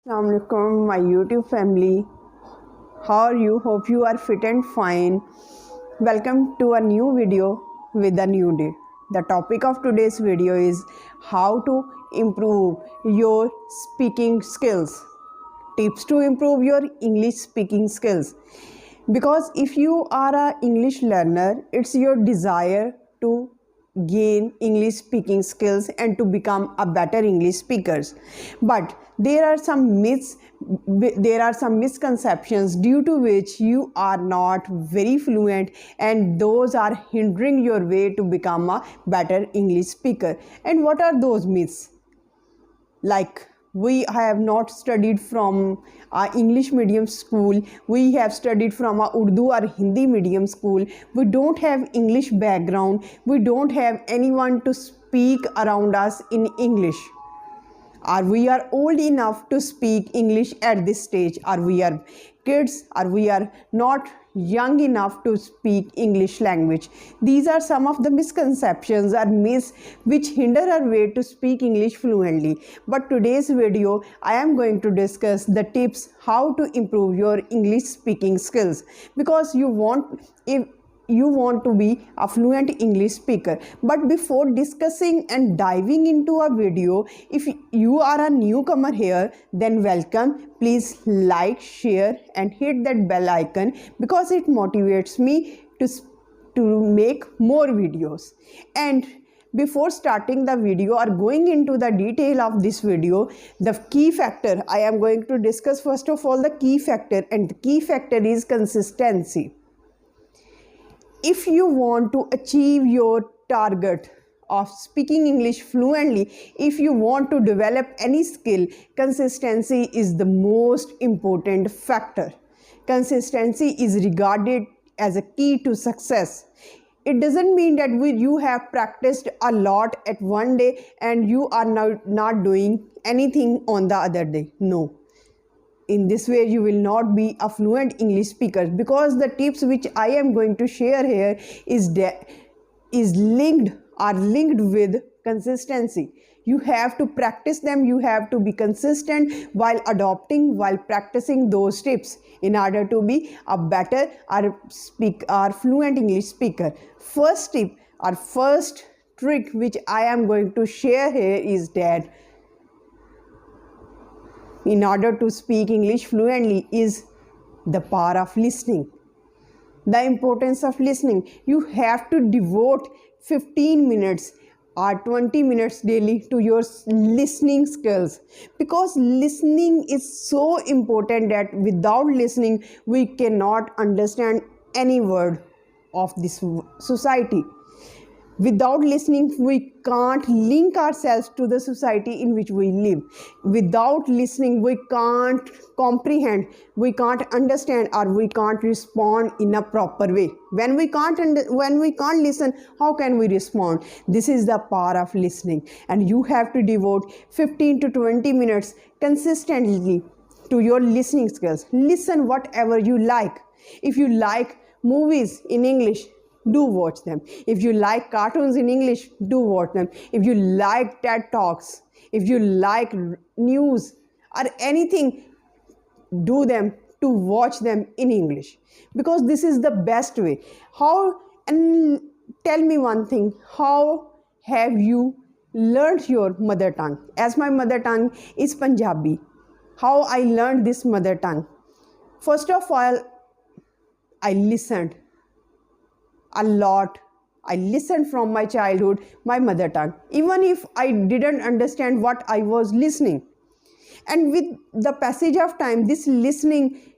Assalamualaikum, my YouTube family. How are you? Hope you are fit and fine. Welcome to a new video with a new day. The topic of today's video is how to improve your speaking skills. Tips to improve your English speaking skills. Because if you are an English learner, it's your desire to gain English speaking skills and to become a better English speakers. But there are some myths, there are some misconceptions due to which you are not very fluent, and those are hindering your way to become a better English speaker. And what are those myths? Like, we have not studied from a English medium school, we have studied from a Urdu or Hindi medium school, we don't have English background, we don't have anyone to speak around us in English, or we are old enough to speak English at this stage, or we are kids, or we are not young enough to speak English language. These are some of the misconceptions or myths which hinder our way to speak English fluently. But today's video, I am going to discuss the tips how to improve your English speaking skills, because you want to be a fluent English speaker. But before discussing and diving into a video, if you are a newcomer here, then welcome. Please like, share and hit that bell icon, because it motivates me to make more videos. And before starting the video or going into the detail of this video, the key factor I am going to discuss, first of all, the key factor, and the key factor is consistency. If you want to achieve your target of speaking English fluently, if you want to develop any skill, consistency is the most important factor. Consistency is regarded as a key to success. It doesn't mean that you have practiced a lot at one day and you are now not doing anything on the other day. No. In this way, you will not be a fluent English speaker, because the tips which I am going to share here is linked with consistency. You have to practice them. You have to be consistent while practicing those tips in order to be a better or fluent English speaker. First tip or first trick which I am going to share here is that in order to speak English fluently is the power of listening. The importance of listening. You have to devote 15 minutes or 20 minutes daily to your listening skills, because listening is so important that without listening we cannot understand any word of this society. Without listening, we can't link ourselves to the society in which we live. Without listening, we can't comprehend, we can't understand, or we can't respond in a proper way. When we can't listen, how can we respond? This is the power of listening, and you have to devote 15 to 20 minutes consistently to your listening skills. Listen whatever you like. If you like movies in English, do watch them. If you like cartoons in English, do watch them. If you like TED Talks, if you like news or anything, do them to watch them in English, because this is the best way. And tell me one thing, how have you learned your mother tongue? As my mother tongue is Punjabi, how I learned this mother tongue? First of all, I listened a lot. I listened from my childhood, my mother tongue, even if I didn't understand what I was listening. And with the passage of time, this listening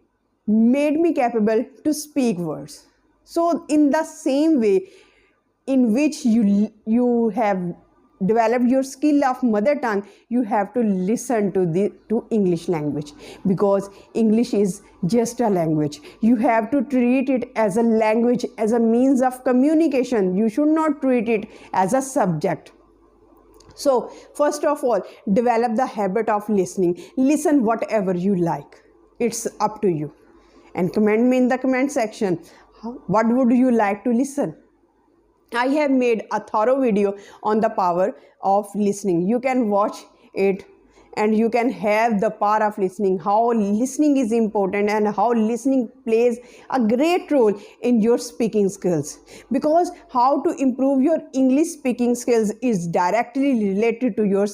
made me capable to speak words. So in the same way in which you have developed your skill of mother tongue, you have to listen to English language, because English is just a language. You have to treat it as a language, as a means of communication. You should not treat it as a subject. So first of all, develop the habit of listening. Listen whatever you like. It's up to you. And comment me in the comment section, what would you like to listen? I have made a thorough video on the power of listening. You can watch it and you can have the power of listening, how listening is important and how listening plays a great role in your speaking skills. Because how to improve your English speaking skills is directly related to your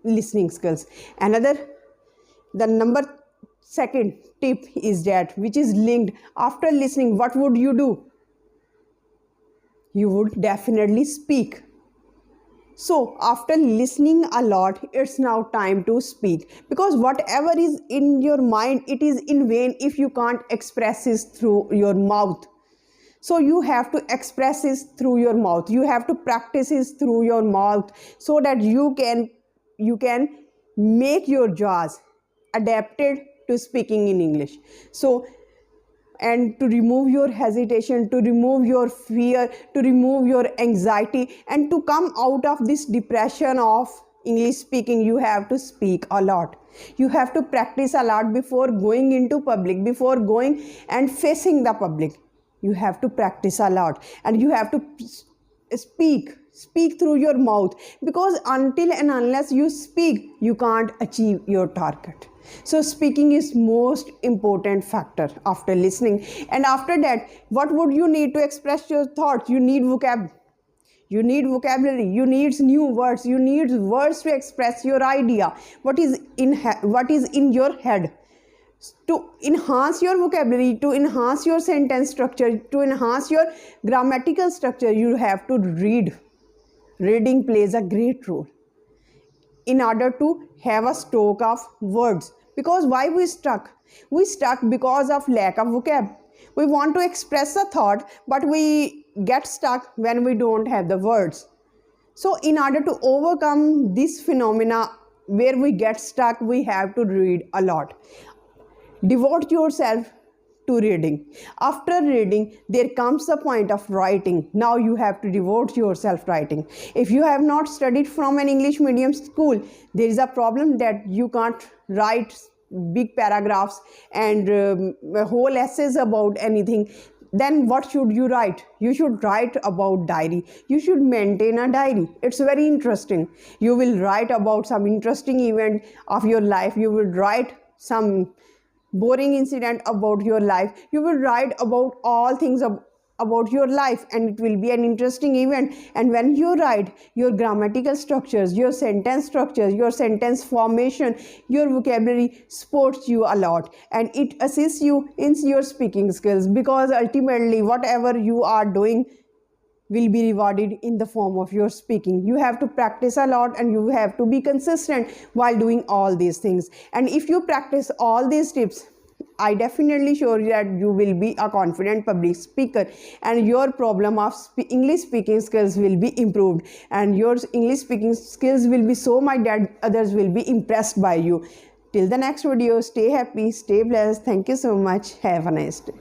listening skills. The number second tip is that, which is linked, after listening, what would you do? You would definitely speak. So after listening a lot, it's now time to speak, because whatever is in your mind, it is in vain if you can't express it through your mouth. So you have to express it through your mouth. You have to practice it through your mouth, so that you can make your jaws adapted to speaking in English. So, and to remove your hesitation, to remove your fear, to remove your anxiety, and to come out of this depression of English speaking, you have to speak a lot. You have to practice a lot before going into public, before going and facing the public. You have to practice a lot, and you have to speak through your mouth, because until and unless you speak, you can't achieve your target. So speaking is most important factor after listening. And after that, what would you need to express your thoughts? You need vocabulary, you need new words, you need words to express your idea, what is in your head. To enhance your vocabulary, to enhance your sentence structure, to enhance your grammatical structure, you have to read. Reading plays a great role in order to have a stock of words. Because why we stuck because of lack of vocab. We want to express a thought, but we get stuck when we don't have the words. So in order to overcome this phenomena where we get stuck, we have to read a lot. Devote yourself to reading. After reading, there comes a point of writing. Now you have to devote yourself writing. If you have not studied from an English medium school, there is a problem that you can't write big paragraphs and whole essays about anything. Then what should you write? You should write about diary. You should maintain a diary. It's very interesting. You will write about some interesting event of your life. You will write some boring incident about your life. You will write about all things about your life, and it will be an interesting event. And when you write, your grammatical structures, your sentence structures, your sentence formation, your vocabulary supports you a lot, and it assists you in your speaking skills, because ultimately whatever you are doing will be rewarded in the form of your speaking. You have to practice a lot, and you have to be consistent while doing all these things. And if you practice all these tips, I definitely sure that you will be a confident public speaker, and your problem of English speaking skills will be improved, and your English speaking skills will be so much that others will be impressed by you. Till the next video, stay happy, stay blessed. Thank you so much. Have a nice day.